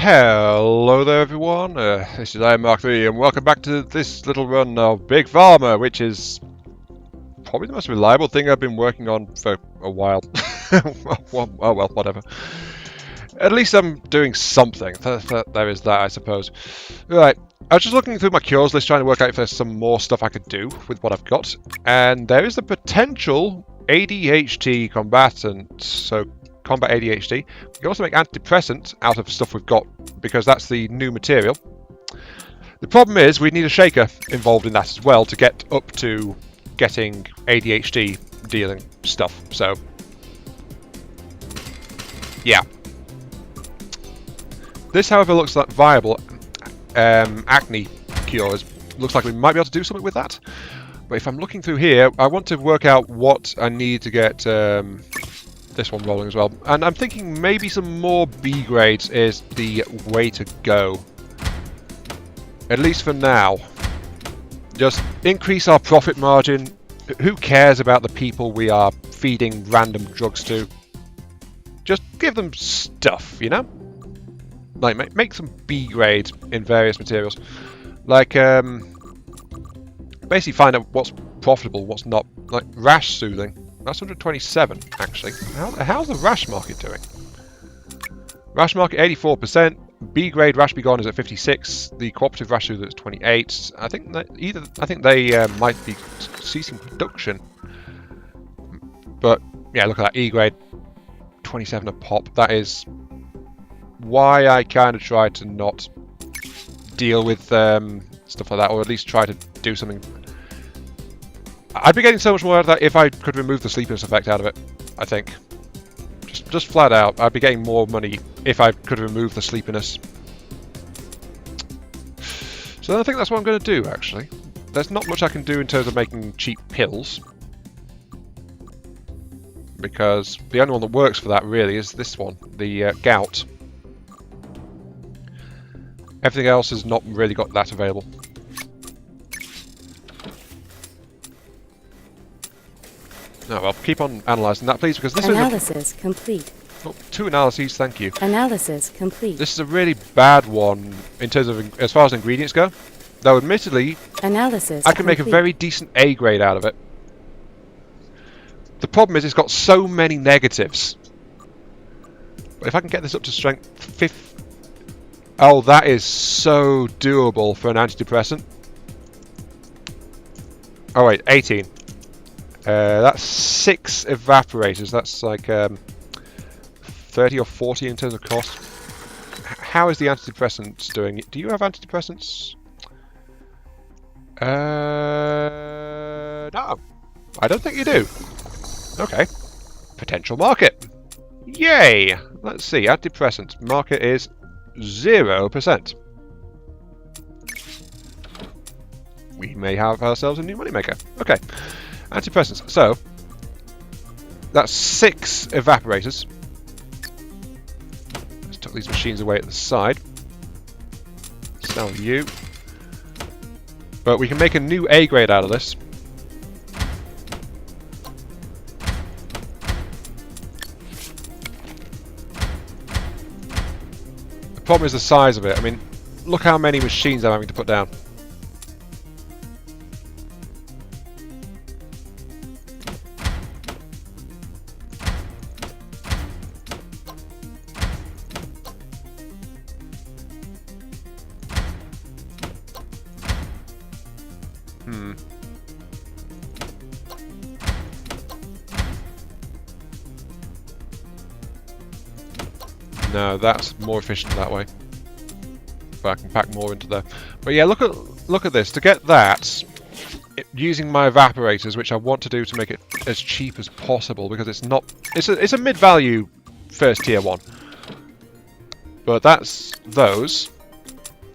Hello there everyone, this is Mark3 and welcome back to this little run of Big Pharma, which is probably the most reliable thing I've been working on for a while. Oh well, whatever. At least I'm doing something. There is that, I suppose. Right, I was just looking through my cures list trying to work out if there's some more stuff I could do with what I've got. And there is the potential ADHD combatant, so combat ADHD. We can also make antidepressant out of stuff we've got because that's the new material. The problem is we need a shaker involved in that as well to get up to getting ADHD dealing stuff. So, yeah. This, however, looks like viable. Acne cures. Looks like we might be able to do something with that. But if I'm looking through here, I want to work out what I need to get this one rolling as well. And I'm thinking maybe some more B grades is the way to go. At least for now. Just increase our profit margin. Who cares about the people we are feeding random drugs to? Just give them stuff, you know? Like, make some B grades in various materials. Like, basically find out what's profitable, what's not. Like, rash soothing. That's 127, actually. How's the rash market doing? Rash market 84%. B grade rash be gone is at 56. The cooperative rash soother is 28. I think they might be ceasing production. But yeah, look at that, E grade 27 a pop. That is why I kind of try to not deal with stuff like that, or at least try to do something. I'd be getting so much more out of that if I could remove the sleepiness effect out of it, I think. Just flat out, I'd be getting more money if I could remove the sleepiness. So I think that's what I'm going to do, actually. There's not much I can do in terms of making cheap pills. Because the only one that works for that, really, is this one, the gout. Everything else has not really got that available. No, well, keep on analysing that, please, because this Analysis complete. Oh, 2 analyses, thank you. Analysis complete. This is a really bad one in terms of as far as ingredients go. Though, admittedly, Analysis I can make a very decent A grade out of it. The problem is it's got so many negatives. But if I can get this up to strength 5... Oh, that is so doable for an antidepressant. Oh wait, 18. That's 6 evaporators. That's like 30 or 40 in terms of cost. How is the antidepressants doing? Do you have antidepressants? No. I don't think you do. Okay. Potential market. Yay! Let's see. Antidepressant market is 0%. We may have ourselves a new moneymaker. Okay. Antidepressants. So, that's 6 evaporators. Let's tuck these machines away at the side. Sell you. But we can make a new A grade out of this. The problem is the size of it. I mean, look how many machines I'm having to put down. No, that's more efficient that way. But I can pack more into there. But yeah, look at this. To get that, using my evaporators, which I want to do to make it as cheap as possible, because it's not. It's a mid-value first tier one. But that's those.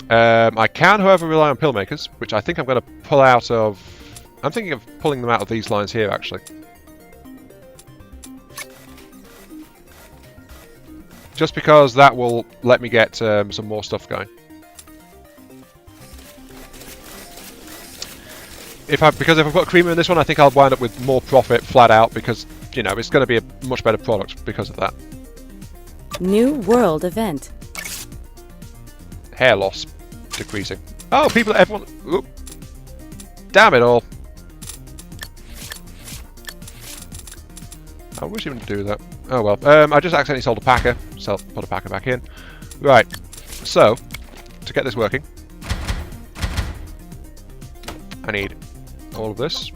I can, however, rely on pill makers, which I think I'm going to pull out of. I'm thinking of pulling them out of these lines here, actually. Just because that will let me get some more stuff going. Because if I've got creamer in this one, I think I'll wind up with more profit flat out because, you know, it's going to be a much better product because of that. New world event. Hair loss decreasing. Oh, people, everyone. Oop. Damn it all. I wish he wouldn't do that. Oh well. I just accidentally sold a packer. Put a packer back in. Right. So, to get this working, I need all of this.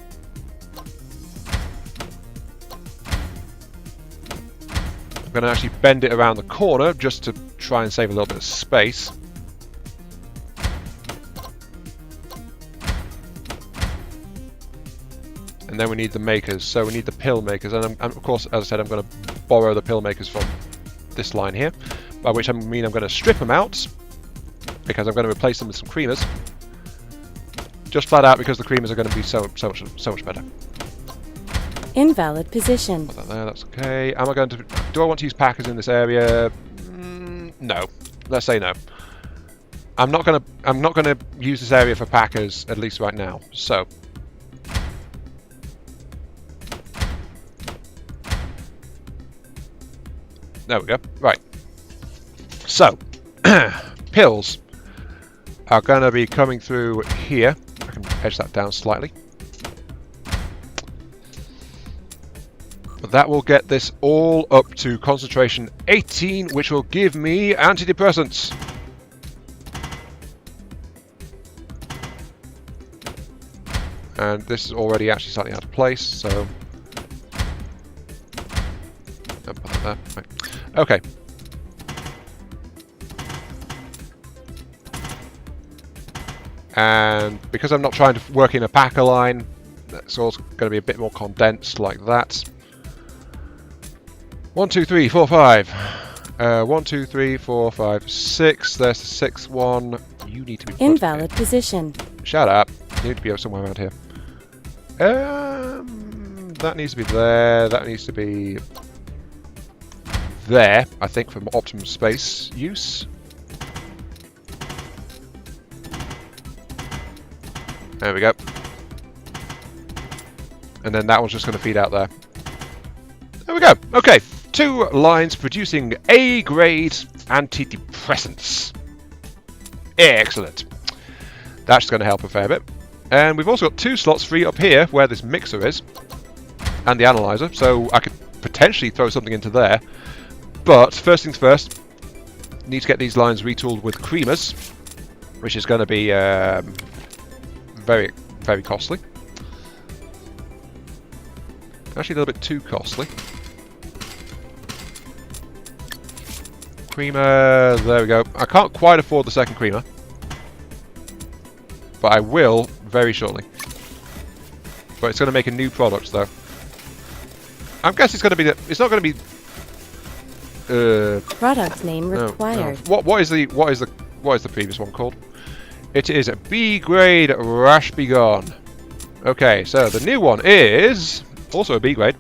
I'm going to actually bend it around the corner just to try and save a little bit of space. And then we need the makers, so we need the pill makers, and of course, as I said, I'm going to borrow the pill makers from this line here, by which I mean I'm going to strip them out, because I'm going to replace them with some creamers, just flat out because the creamers are going to be so much better. Invalid position. Put that there, that's okay. Am I going to? Do I want to use packers in this area? No. Let's say no. I'm not going to use this area for packers, at least right now. So. There we go. Right. So, pills are going to be coming through here. I can edge that down slightly. But that will get this all up to concentration 18, which will give me antidepressants. And this is already actually slightly out of place, so... Don't put that there. Right. Okay. And because I'm not trying to work in a packer line, that's also going to be a bit more condensed like that. 1, 2, 3, 4, 5. 1, 2, 3, 4, 5, 6. There's the sixth one. You need to be... Invalid position. Shut up. You need to be somewhere around here. That needs to be there. That needs to be... there, I think, for optimum space use. There we go. And then that one's just going to feed out there. There we go. Okay, 2 lines producing A-grade antidepressants. Excellent. That's going to help a fair bit. And we've also got 2 slots free up here where this mixer is and the analyzer, so I could potentially throw something into there. But first things first, need to get these lines retooled with creamers, which is going to be very, very costly. Actually, a little bit too costly. Creamer, there we go. I can't quite afford the second creamer, but I will very shortly. But it's going to make a new product, though. I guess it's going to be. It's not going to be. Product name required. No. What is the previous one called? It is a B-grade Rash Be Gone. Okay, so the new one is also a B-grade.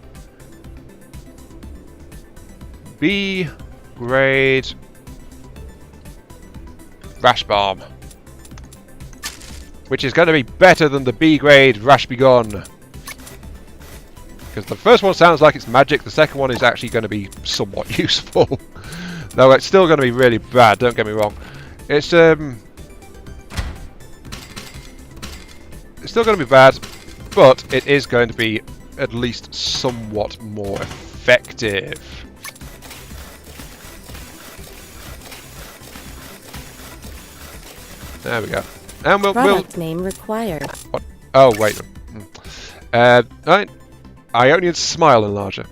B-grade Rash Balm, which is going to be better than the B-grade Rash Be Gone. Because the first one sounds like it's magic, the second one is actually going to be somewhat useful. Though it's still going to be really bad, don't get me wrong. It's still going to be bad, but it is going to be at least somewhat more effective. There we go. And Product name required. What? Oh, wait. Right. Ionian Smile Enlarger.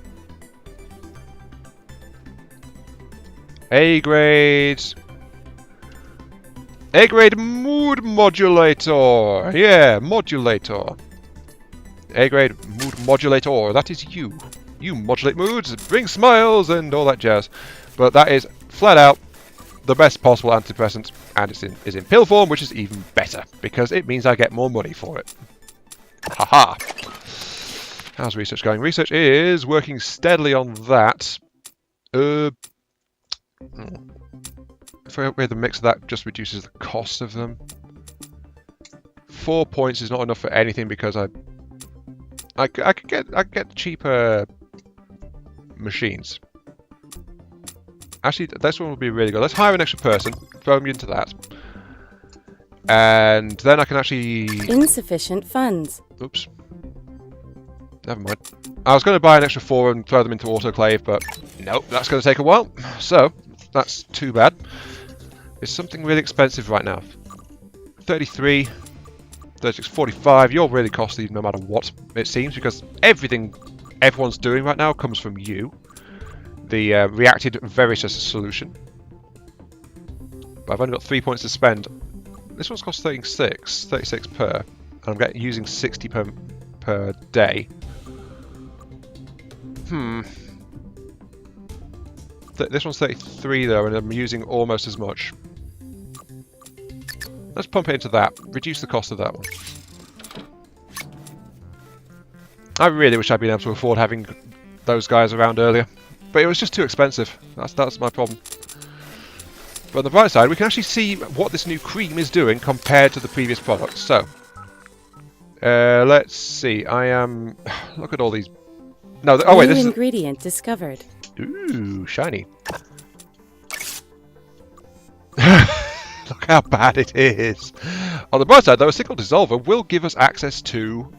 A-grade Mood Modulator. Yeah, Modulator. A-grade Mood Modulator. That is you. You modulate moods, bring smiles, and all that jazz. But that is flat out the best possible antidepressant, and it's in pill form, which is even better because it means I get more money for it. Haha. How's research going? Research is working steadily on that. If I upgrade the mix of that, just reduces the cost of them. 4 points is not enough for anything because I could get cheaper machines. Actually, this one would be really good. Let's hire an extra person. Throw me into that. And then I can actually... Insufficient funds. Oops. Never mind. I was going to buy an extra 4 and throw them into autoclave, but nope, that's going to take a while. So, that's too bad. It's something really expensive right now. 33, 36, 45. You're really costly no matter what, it seems, because everything everyone's doing right now comes from you. The reacted Veritas solution. But I've only got 3 points to spend. This one's cost 36 per, and I'm using 60 per day. This one's 33 though, and I'm using almost as much. Let's pump it into that. Reduce the cost of that one. I really wish I'd been able to afford having those guys around earlier, but it was just too expensive. That's my problem. But on the bright side, we can actually see what this new cream is doing compared to the previous products. So, let's see. I am... Look at all these... No, oh wait, this is... ingredient discovered. Ooh, shiny. Look how bad it is. On the bright side, though, a single dissolver will give us access to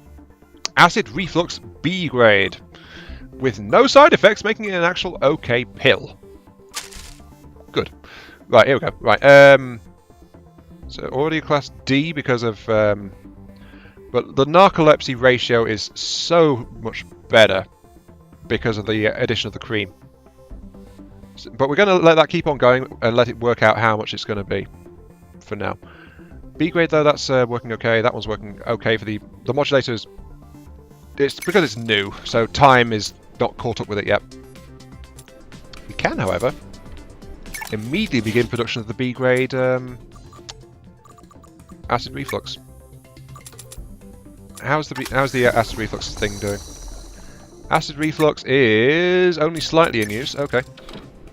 acid reflux B grade, with no side effects, making it an actual okay pill. Good. Right, here we go. Right, so already a class D because of, but the narcolepsy ratio is so much better because of the addition of the cream. So, but we're going to let that keep on going and let it work out how much it's going to be for now. B grade though, that's working okay. That one's working okay for the modulators. It's because it's new, so time is not caught up with it yet. We can, however, immediately begin production of the B grade acid reflux. How's the acid reflux thing doing? Acid reflux is only slightly in use. Okay.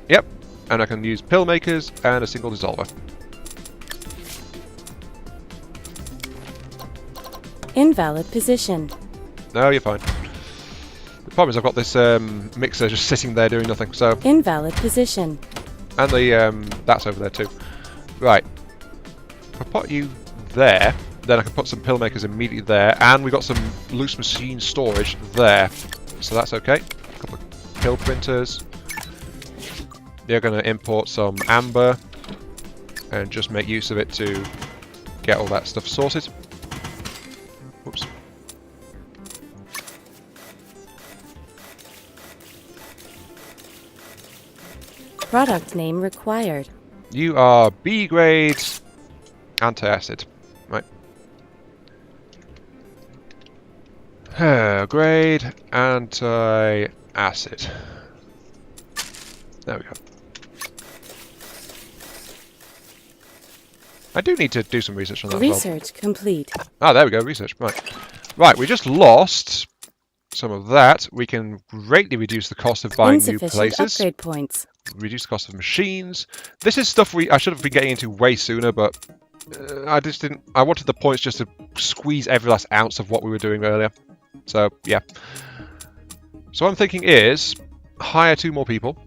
Yep. And I can use pill makers and a single dissolver. Invalid position. No, you're fine. The problem is I've got this mixer just sitting there doing nothing. So invalid position. and the that's over there too. Right. If I put you there, then I can put some pill makers immediately there, and we've got some loose machine storage there. So that's okay. A couple of pill printers. They're going to import some amber and just make use of it to get all that stuff sorted. Whoops. Product name required. You are B grade antacid. Right. Grade anti-acid. There we go. I do need to do some research on that as well. Research complete. Ah, there we go, research. Right. Right, we just lost some of that. We can greatly reduce the cost of buying new places. Upgrade points. Reduce the cost of machines. This is stuff I should have been getting into way sooner, but I just didn't. I wanted the points just to squeeze every last ounce of what we were doing earlier. So, yeah. So what I'm thinking is hire 2 more people.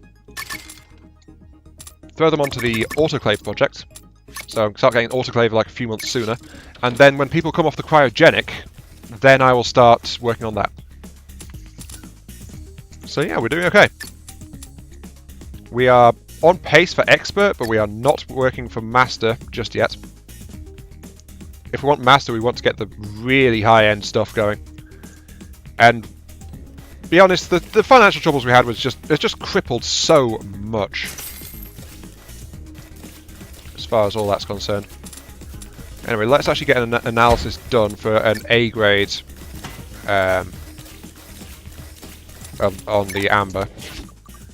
Throw them onto the autoclave project. So start getting autoclave like a few months sooner. And then when people come off the cryogenic, then I will start working on that. So yeah, we're doing okay. We are on pace for expert, but we are not working for master just yet. If we want master, we want to get the really high-end stuff going. And be honest, the financial troubles we had was it's just crippled so much. As far as all that's concerned. Anyway, let's actually get an analysis done for an A grade on the amber.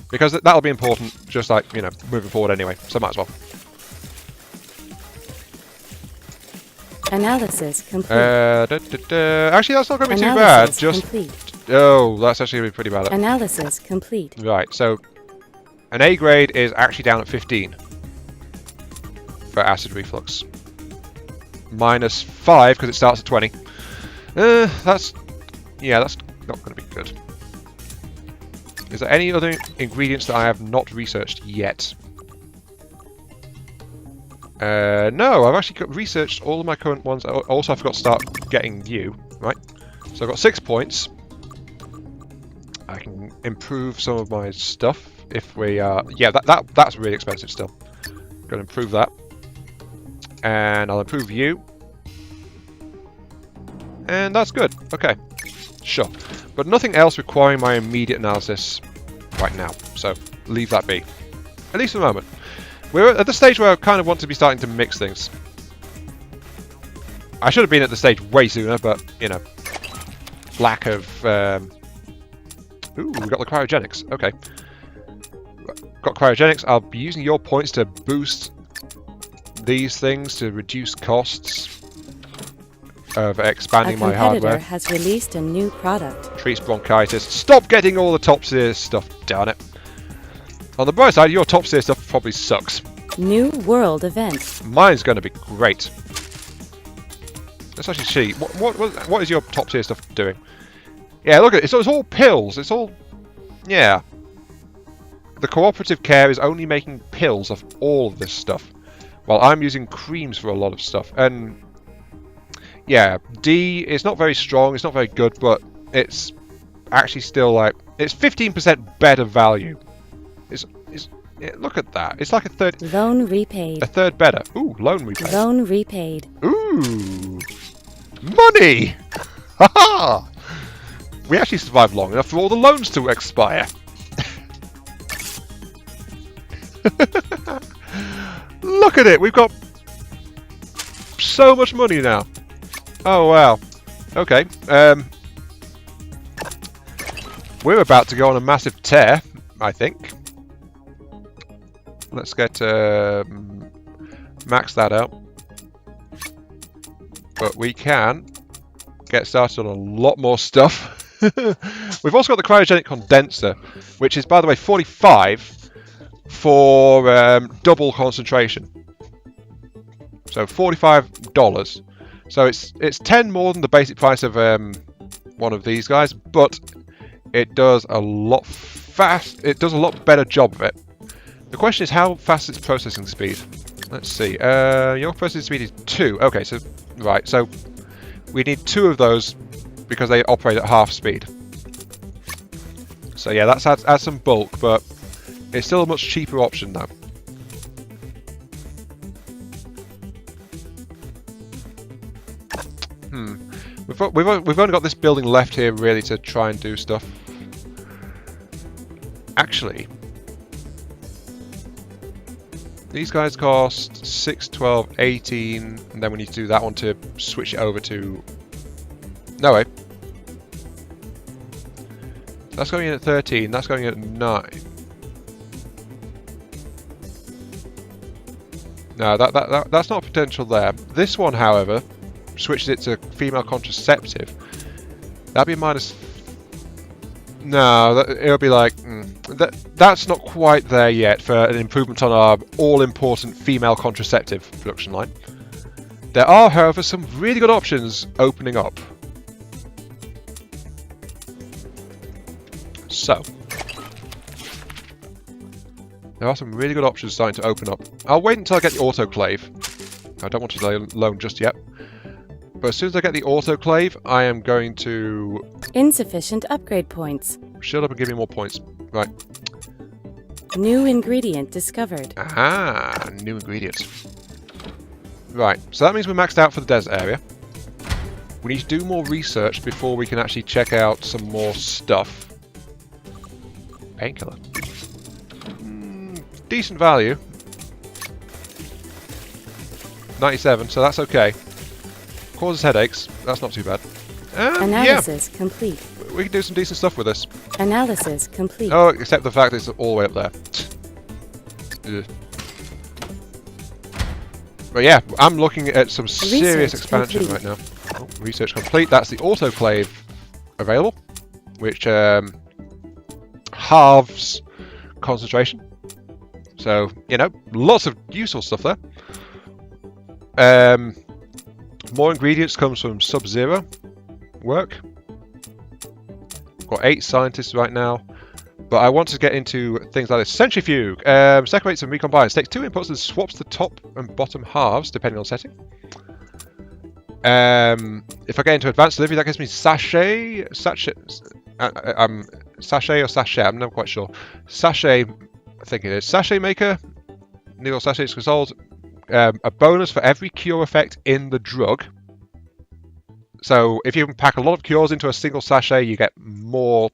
Because that'll be important, just like, you know, moving forward anyway. So might as well. Analysis complete. Actually, that's not going to be too bad. Complete. Oh, that's actually going to be pretty bad. Analysis complete. Right, so an A grade is actually down at 15 for acid reflux. Minus 5 because it starts at 20. That's not going to be good. Is there any other ingredients that I have not researched yet? No, I've actually researched all of my current ones. Also, I forgot to start getting you, right? So I've got 6 points. I can improve some of my stuff if we yeah, that's really expensive still. Gonna improve that. And I'll improve you. And that's good. Okay. Sure. But nothing else requiring my immediate analysis right now. So leave that be. At least for the moment. We're at the stage where I kind of want to be starting to mix things. I should have been at the stage way sooner, but, you know, lack of... Ooh, we got the cryogenics. Okay. Got cryogenics. I'll be using your points to boost these things to reduce costs of expanding my hardware. A competitor has released a new product. Treats bronchitis. Stop getting all the top tier stuff, darn it. On the bright side, your top tier stuff probably sucks. New world event. Mine's going to be great. Let's actually see. What is your top tier stuff doing? Yeah, look at it. It's all pills. It's all... Yeah. The cooperative care is only making pills of all of this stuff. While I'm using creams for a lot of stuff. And... Yeah, D, it's not very strong. It's not very good, but it's actually still like... It's 15% better value. Look at that. It's like a third... Loan repaid. A third better. Ooh, loan repaid. Loan repaid. Ooh. Money! Haha! We actually survived long enough for all the loans to expire. Look at it! We've got so much money now. Oh, wow. Okay. We're about to go on a massive tear, I think. Let's get max that out. But we can get started on a lot more stuff. We've also got the cryogenic condenser, which is, by the way, 45 for double concentration. So $45. So it's 10 more than the basic price of one of these guys, but it does a lot fast. It does a lot better job of it. The question is how fast is its processing speed. Let's see. Your processing speed is 2. Okay, so right. So we need 2 of those because they operate at half speed. So yeah, that adds some bulk, but it's still a much cheaper option though. We've only got this building left here really to try and do stuff. Actually, these guys cost 6, 12, 18, and then we need to do that one to switch it over to... No way. That's going in at 13, that's going in at 9. No, that's not potential there. This one, however, switches it to female contraceptive. That'd be minus... No, it'll be like... That's not quite there yet for an improvement on our all-important female contraceptive production line. There are, however, some really good options opening up. So, there are some really good options starting to open up. I'll wait until I get the autoclave. I don't want to loan just yet. But as soon as I get the autoclave, I am going to... Insufficient upgrade points. Shut up and give me more points. Right. New ingredient discovered. Aha! New ingredients. Right, so that means we're maxed out for the desert area. We need to do more research before we can actually check out some more stuff. Painkiller. Decent value. 97, so that's okay. Causes headaches. That's not too bad. Analysis complete. We can do some decent stuff with this. Analysis complete. Oh, except the fact it's all the way up there. Ugh. But yeah, I'm looking at some serious expansion right now. Oh, research complete. That's the autoclave available, which halves concentration. So, you know, lots of useful stuff there. More ingredients comes from Sub-Zero work. Got 8 scientists right now. But I want to get into things like this. Centrifuge separates and recombines. Takes two inputs and swaps the top and bottom halves depending on setting. If I get into advanced delivery, that gives me sachet or sachet. I'm never quite sure. Sachet, I think it is. Sachet maker. Needle sachets result a bonus for every cure effect in the drug. So if you can pack a lot of cures into a single sachet, you get more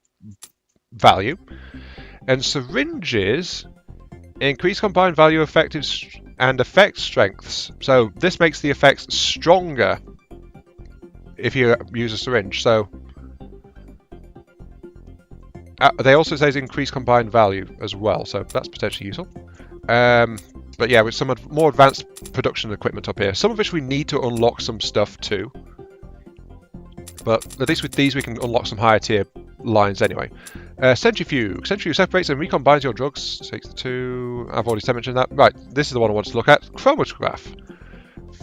value. And syringes increase combined value effective and effect strengths. So this makes the effects stronger if you use a syringe. So they also say increase combined value as well, so that's potentially useful. But yeah, with some more advanced production equipment up here, some of which we need to unlock some stuff too. But at least with these we can unlock some higher tier lines anyway. Centrifuge. Centrifuge separates and recombines your drugs. Takes the two. I've already mentioned that. Right, this is the one I want to look at. Chromatograph.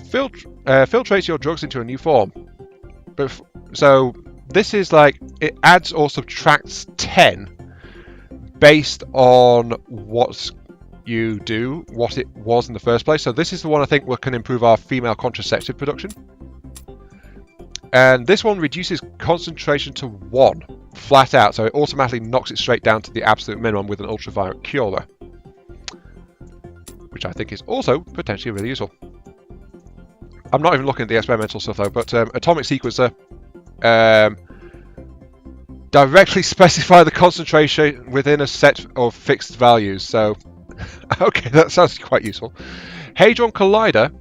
Filtrates your drugs into a new form. So this is like, it adds or subtracts 10 based on what you do, what it was in the first place. So this is the one I think can improve our female contraceptive production. And this one reduces concentration to 1, flat out, so it automatically knocks it straight down to the absolute minimum with an ultraviolet curer, which I think is also potentially really useful. I'm not even looking at the experimental stuff though, but atomic sequencer directly specify the concentration within a set of fixed values. So, okay, that sounds quite useful. Hadron Collider.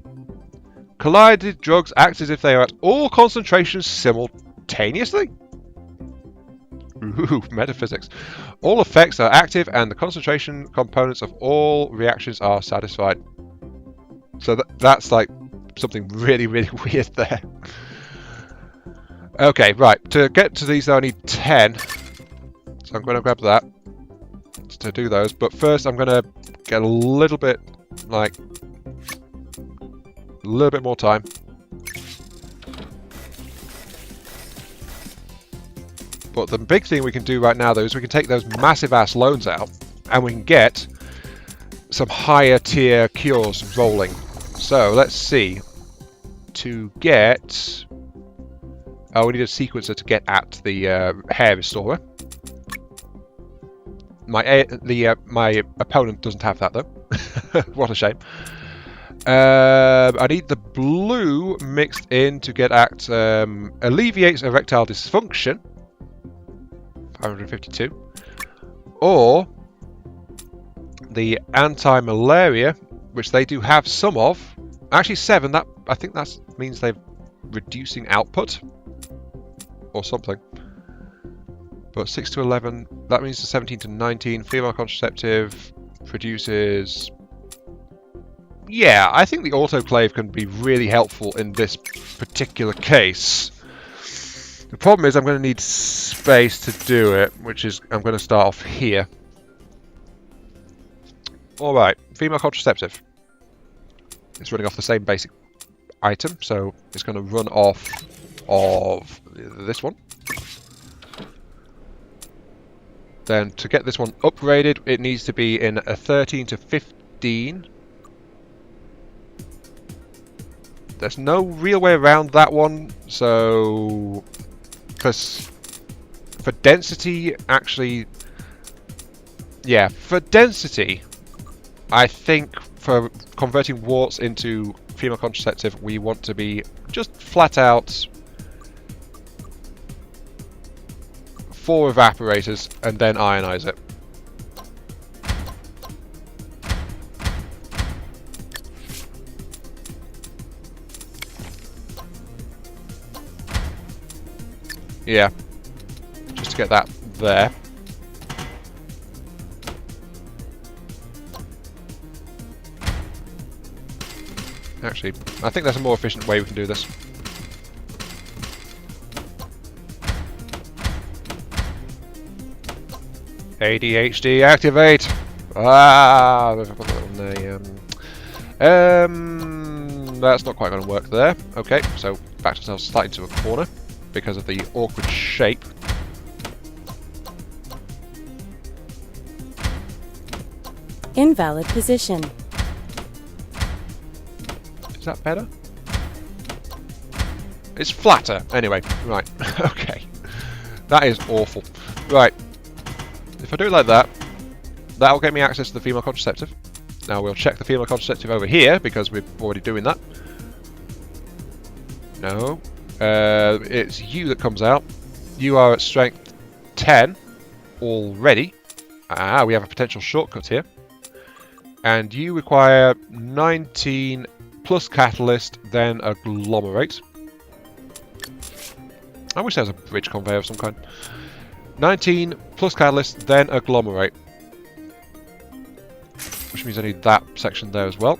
Collided drugs act as if they are at all concentrations simultaneously. Ooh, metaphysics. All effects are active and the concentration components of all reactions are satisfied. So that's like something really, really weird there. Okay, right. To get to these, though, I need 10. So I'm going to grab that to do those. But first, I'm going to get a little bit, like, a little bit more time. But the big thing we can do right now, though, is we can take those massive-ass loans out, and we can get some higher-tier cures rolling. So, let's see. To get... Oh, we need a sequencer to get at the hair restorer. My opponent doesn't have that, though. What a shame. I need the blue mixed in to get at alleviates erectile dysfunction. 552. Or the anti-malaria, which they do have some of. Actually 7. That I think that means they're reducing output or something. But 6 to 11, that means the 17 to 19. Female contraceptive produces... Yeah, I think the autoclave can be really helpful in this particular case. The problem is I'm going to need space to do it, which is I'm going to start off here. Alright, female contraceptive. It's running off the same basic item, so it's going to run off of this one. Then to get this one upgraded, it needs to be in a 13 to 15. There's no real way around that one, so... Because for density, actually... Yeah, for density, I think for converting warts into female contraceptive, we want to be just flat out 4 evaporators and then ionize it. Yeah, just to get that there. Actually, I think there's a more efficient way we can do this. ADHD activate! Ah! That's not quite going to work there. Okay, so backed ourselves slightly into a corner because of the awkward shape. Invalid position. Is that better? It's flatter. Anyway, right. Okay. That is awful. Right. If I do it like that, that'll get me access to the female contraceptive. Now we'll check the female contraceptive over here, because we're already doing that. No. It's you that comes out. You are at strength 10 already. Ah, we have a potential shortcut here. And you require 19 plus catalyst, then agglomerate. I wish there was a bridge conveyor of some kind. 19 plus catalyst, then agglomerate. Which means I need that section there as well.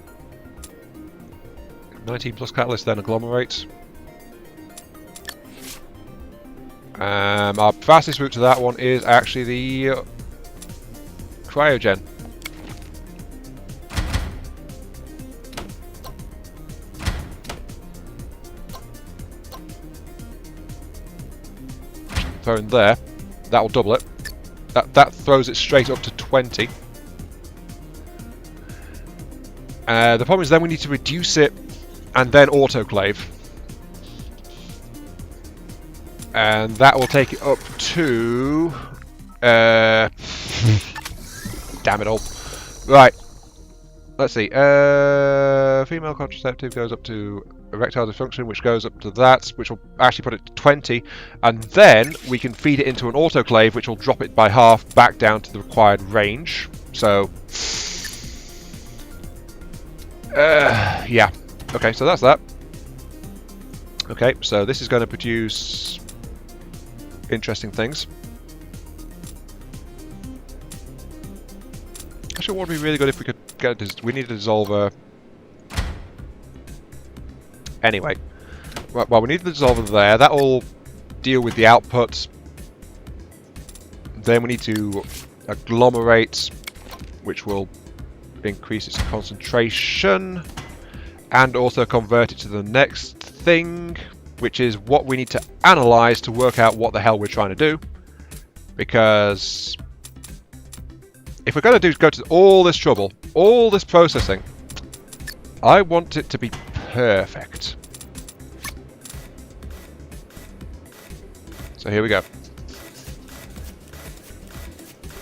19 plus catalyst, then agglomerate. Our fastest route to that one is actually the cryogen. Throw in there. That will double it. That throws it straight up to 20. The problem is then we need to reduce it and then autoclave. And that will take it up to... damn it all. Right. Let's see. Female contraceptive goes up to erectile dysfunction, which goes up to that, which will actually put it to 20. And then we can feed it into an autoclave, which will drop it by half back down to the required range. So... yeah. Okay, so that's that. Okay, so this is going to produce interesting things. Actually, what would be really good if we could get we need a dissolver. Anyway, well, we need the dissolver there. That will deal with the output. Then we need to agglomerate, which will increase its concentration, and also convert it to the next thing, which is what we need to analyze to work out what the hell we're trying to do. Because if we're going to go to all this trouble, all this processing, I want it to be perfect. So here we go.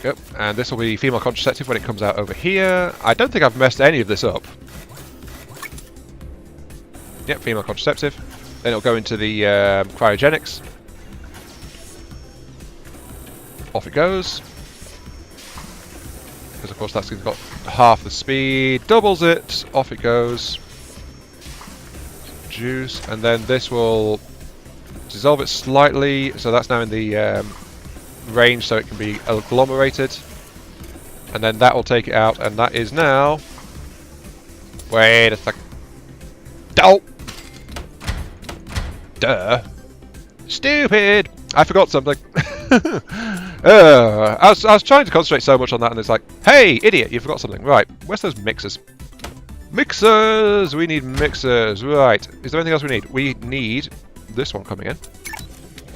Yep, and this will be female contraceptive when it comes out over here. I don't think I've messed any of this up. Yep, female contraceptive. Then it'll go into the cryogenics. Off it goes. Because of course that's got half the speed. Doubles it. Off it goes. Juice. And then this will dissolve it slightly. So that's now in the range so it can be agglomerated. And then that will take it out. And that is now... Wait a second. Oh! Duh. Stupid! I forgot something. I was trying to concentrate so much on that and it's like, hey, idiot, you forgot something. Right, where's those mixers? Mixers! We need mixers. Right, is there anything else we need? We need this one coming in.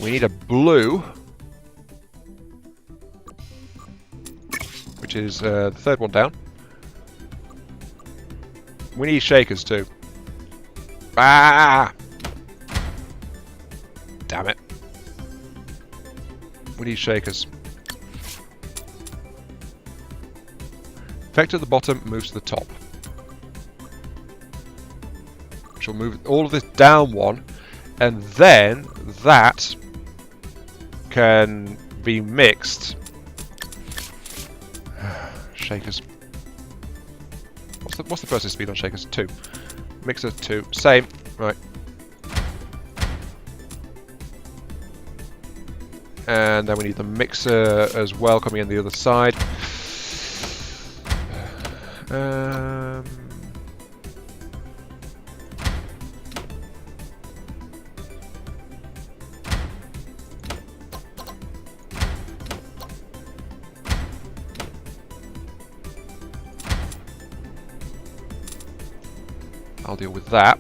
We need a blue. Which is the third one down. We need shakers too. Ah! Damn it. We need shakers. Effect at the bottom moves to the top. Which will move all of this down one. And then that can be mixed. Shakers. What's the process speed on shakers? 2. Mixer 2. Same. Right. And then we need the mixer as well coming in the other side. I'll deal with that.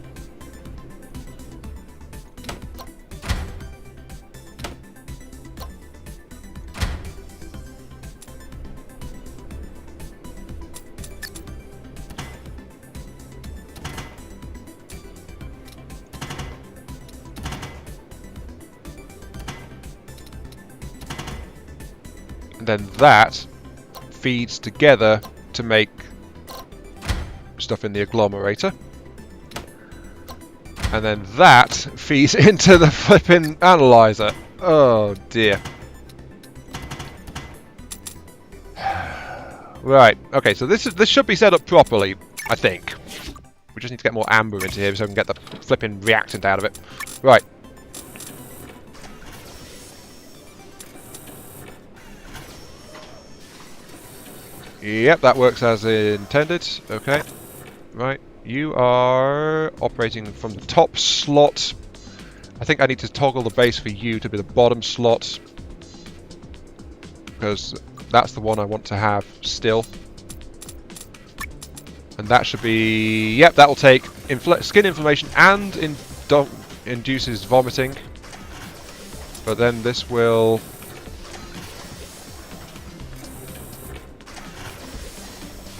And then that feeds together to make stuff in the agglomerator. And then that feeds into the flipping analyzer. Oh dear. Right, okay, so this should be set up properly, I think. We just need to get more amber into here so we can get the flipping reactant out of it. Right. Yep, that works as intended. Okay. Right. You are operating from the top slot. I think I need to toggle the base for you to be the bottom slot, because that's the one I want to have still. And that should be... Yep, that will take skin inflammation and induces vomiting. But then this will...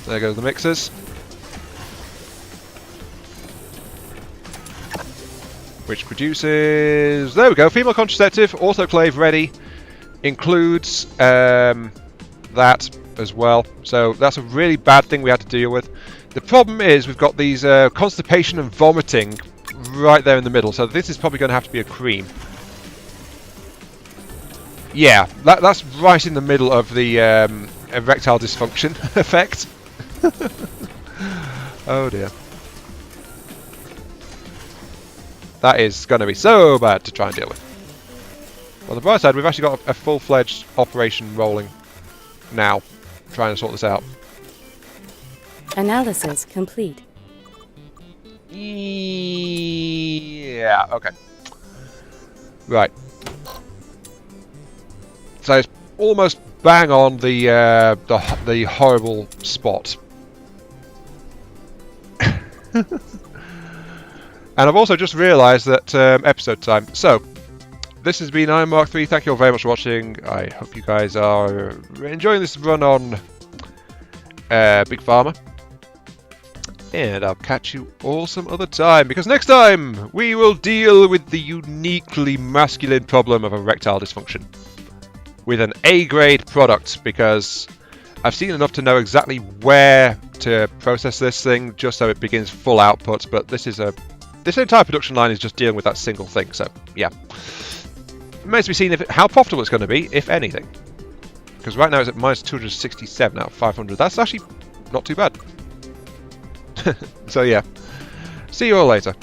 There goes the mixers. Which produces... There we go, female contraceptive, autoclave ready. Includes that as well. So that's a really bad thing we had to deal with. The problem is we've got these constipation and vomiting right there in the middle. So this is probably going to have to be a cream. Yeah, that's right in the middle of the erectile dysfunction effect. Oh dear. That is going to be so bad to try and deal with. On the bright side, we've actually got a full-fledged operation rolling now, trying to sort this out. Analysis complete. Yeah, okay. Right. So it's almost bang on the horrible spot. And I've also just realised that episode time. So, this has been I'm Mark 3. Thank you all very much for watching. I hope you guys are enjoying this run on Big Pharma. And I'll catch you all some other time, because next time we will deal with the uniquely masculine problem of erectile dysfunction with an A-grade product, because I've seen enough to know exactly where to process this thing just so it begins full output, but this entire production line is just dealing with that single thing, so yeah. Remains to be seen how profitable it's going to be, if anything. Because right now it's at minus 267 out of 500. That's actually not too bad. So yeah, see you all later.